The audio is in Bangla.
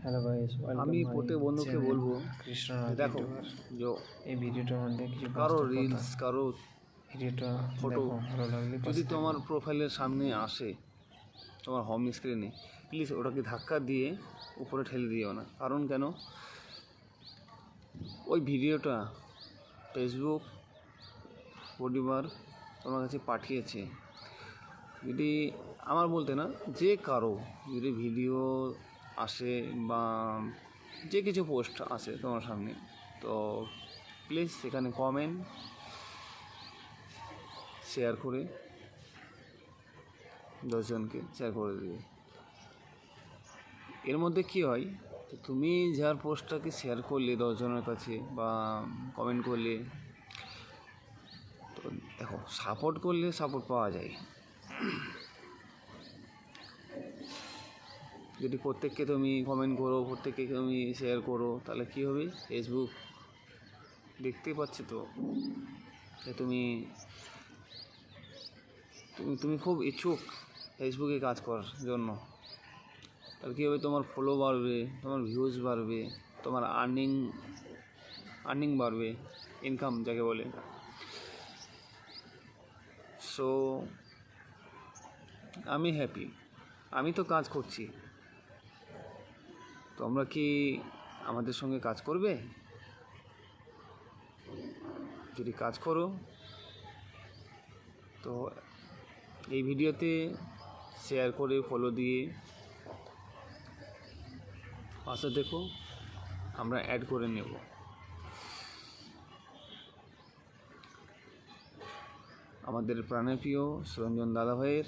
হ্যালো গাইস, আমি প্রত্যেক বন্ধুকে বলবো কৃষ্ণ দেখো যে এই ভিডিওটার মধ্যে কিছু কারো বাস্তব রিলস কথা। কারো ভিডিওটা ফটো দেখো, ভালো লাগলে যদি তোমার প্রোফাইলের সামনে আসে, তোমার হোম স্ক্রিনে, প্লিজ ওটাকে ধাক্কা দিয়ে উপরে ঠেলে দিও না। কারণ কেন, ওই ভিডিওটা ফেসবুক পরিবার তোমার কাছে পাঠিয়েছে। যদি আমার বলতে না, যে কারো যদি ভিডিও আসে বা যে কিছু পোস্ট আসে তোমার সামনে, তো প্লিজ সেখানে কমেন্ট শেয়ার করে 10 জনকে শেয়ার করে দেবে। এর মধ্যে কী হয়, তুমি যার পোস্টটাকে শেয়ার করলে 10 জনের কাছে বা কমেন্ট করলে, তো দেখো সাপোর্ট করলে সাপোর্ট পাওয়া যায়। যদি প্রত্যেককে তুমি কমেন্ট করো, প্রত্যেককে তুমি শেয়ার করো, তাহলে কী হবে, ফেসবুক দেখতে পাচ্ছি তো যে তুমি তুমি খুব ইচ্ছুক ফেসবুকে কাজ করার জন্য। তাহলে কী হবে, তোমার ফলো বাড়বে, তোমার ভিউজ বাড়বে, তোমার আর্নিং বাড়বে, ইনকাম যাকে বলে। সো আমি হ্যাপি, আমি তো কাজ করছি। তোমরা কি আমাদের সঙ্গে কাজ করবে? যদি কাজ করো তো এই ভিডিওতে শেয়ার করে ফলো দিয়ে পাশে দেখো, আমরা অ্যাড করে নেব। আমাদের প্রাণপ্রিয় সুরঞ্জন দাদাভাইয়ের